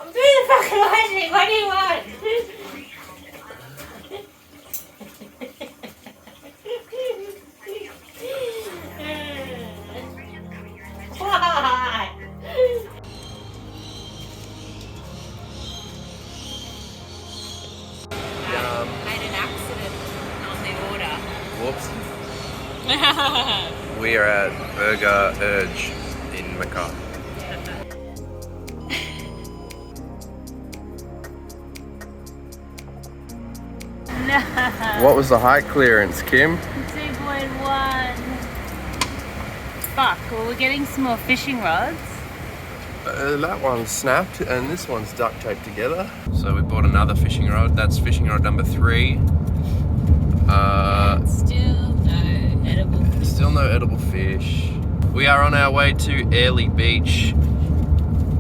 I'm doing the fucking washing. What do you want? Why? Made an accident on the order. Whoops. We are at Burger Urge in Macau. No. What was the height clearance, Kim? 2.1. Fuck, well we're getting some more fishing rods. That one's snapped and this one's duct taped together. So we bought another fishing rod. That's fishing rod number 3. Still no edible fish. Still no edible fish. We are on our way to Airlie Beach.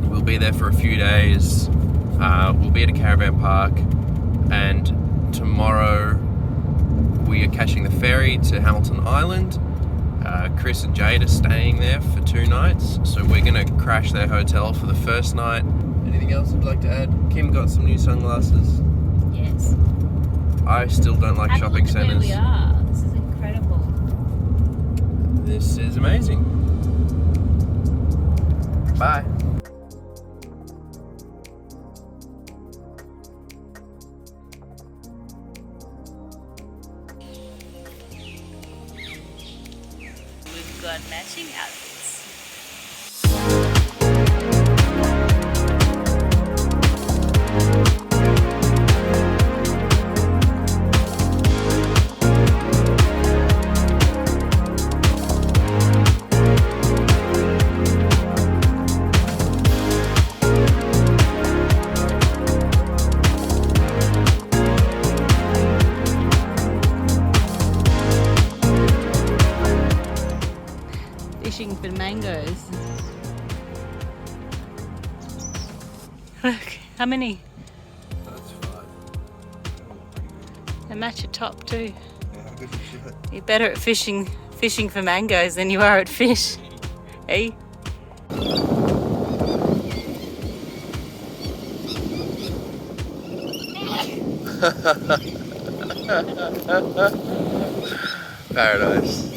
We'll be there for a few days. We'll be at a caravan park, and tomorrow we are catching the ferry to Hamilton Island. Kris and Jade are staying there for 2 nights, so we're gonna crash their hotel for the first night. Anything else you'd like to add? Kim got some new sunglasses. Yes. I still don't like shopping centres. Where we are. This is incredible. This is amazing. Bye. We've got matching outfits. Fishing for mangoes. Look, how many? That's 5. They match a top too. Yeah, good shit. You're better at fishing for mangoes than you are at fish. Eh? Paradise.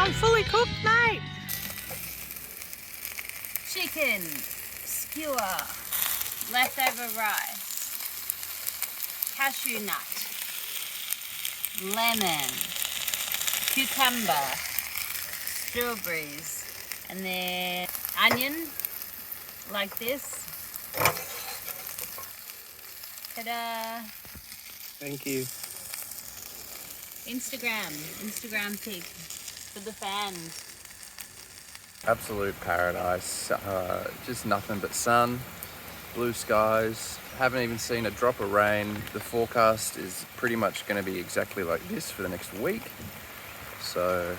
I'm fully cooked, mate. Chicken, skewer, leftover rice, cashew nut, lemon, cucumber, strawberries, and then onion, like this. Ta-da! Thank you. Instagram pig for the fans. Absolute paradise. Just nothing but sun, blue skies. Haven't even seen a drop of rain. The forecast is pretty much going to be exactly like this for the next week. So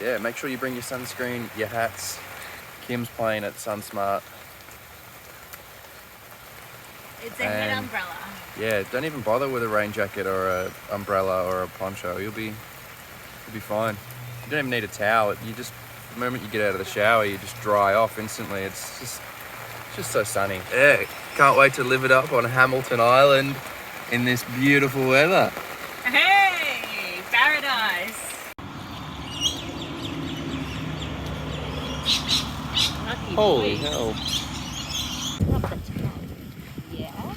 yeah, make sure you bring your sunscreen, your hats. Kim's playing at SunSmart. It's a head umbrella. Yeah, don't even bother with a rain jacket or a umbrella or a poncho. You'll be fine. You don't even need a towel. You just, the moment you get out of the shower, you just dry off instantly. It's just so sunny. Yeah, can't wait to live it up on Hamilton Island in this beautiful weather. Hey, paradise. Lucky Holy boys. hell. Yeah.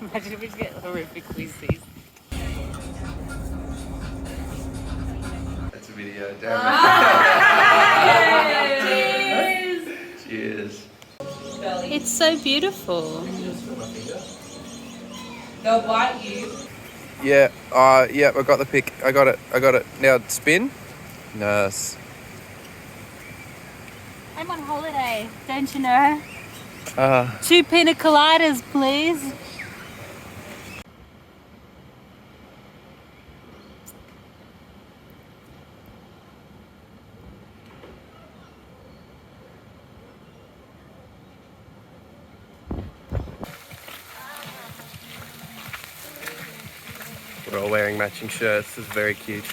Imagine if we just get horrific whizzes. That's a video, damn it. Cheers. It's so beautiful. They'll bite you. Yeah, yeah, I got the pick. I got it. Now spin. Nice. I'm on holiday, don't you know? 2 2 pina coladas, please. We're all wearing matching shirts. This is very cute.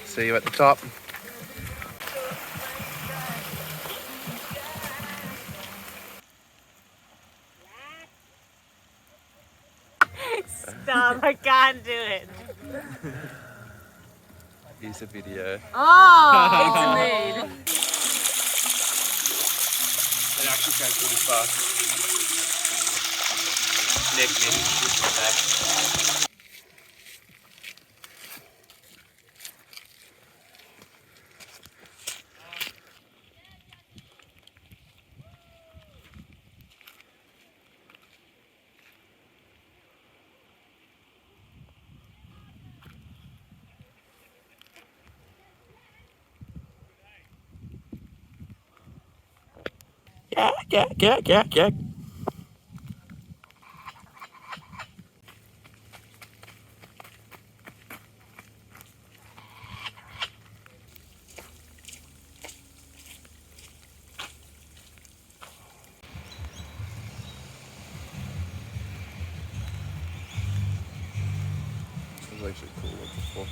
See you at the top. Stop, I can't do it. Here's a video. Oh, it's a mood. It actually sounds good as fuck. Neck back. Yeah. This is actually a cool one before.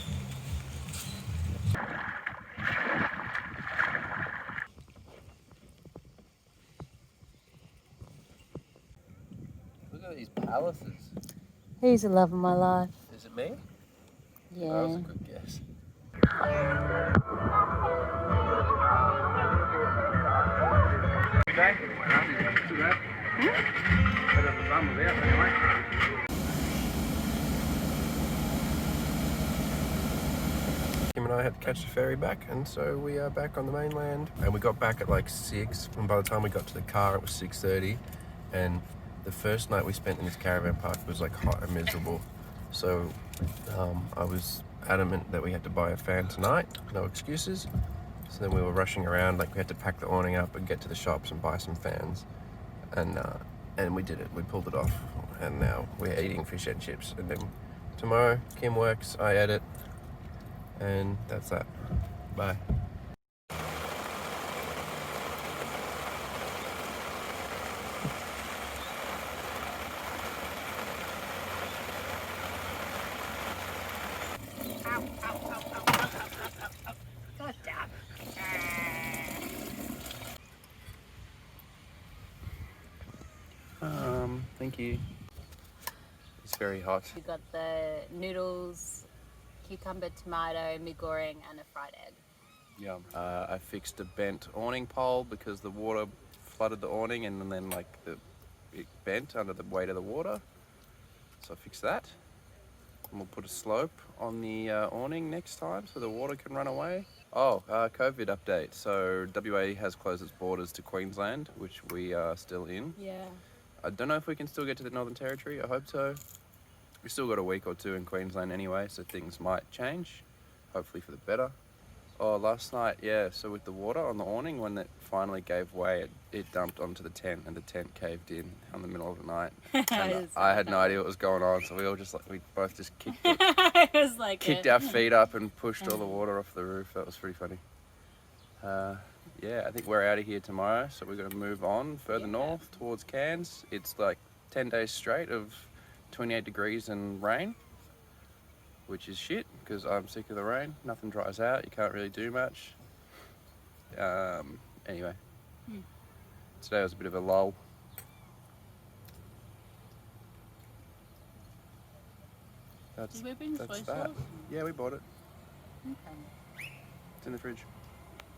Look at these palaces. He's the love of my life. Is it me? Yeah. That was a good guess. Kim and I had to catch the ferry back, and so we are back on the mainland. And we got back at like 6, and by the time we got to the car, it was 6:30. And the first night we spent in this caravan park was like hot and miserable. So I was adamant that we had to buy a fan tonight, no excuses. So then we were rushing around, like we had to pack the awning up and get to the shops and buy some fans. And we did it, we pulled it off. And now we're eating fish and chips. And then tomorrow, Kim works, I edit, and that's that. Bye. Thank you. It's very hot. We got the noodles, cucumber, tomato, mee goreng, and a fried egg. Yum. I fixed a bent awning pole because the water flooded the awning and then like it bent under the weight of the water. So I fixed that. And we'll put a slope on the awning next time so the water can run away. Oh, COVID update. So WA has closed its borders to Queensland, which we are still in. Yeah. I don't know if we can still get to the Northern Territory. I hope so. We've still got a week or two in Queensland anyway, so things might change, hopefully for the better. Oh, last night, yeah, so with the water on the awning, when it finally gave way, it dumped onto the tent, and the tent caved in the middle of the night. And I had no idea what was going on, so we both just kicked our feet up and pushed all the water off the roof. That was pretty funny. Yeah, I think we're out of here tomorrow, so we're going to move on further north towards Cairns. It's like 10 days straight of 28 degrees and rain, which is shit because I'm sick of the rain. Nothing dries out, you can't really do much. Anyway, today was a bit of a lull. That's that. Yeah, we bought it. Okay. It's in the fridge.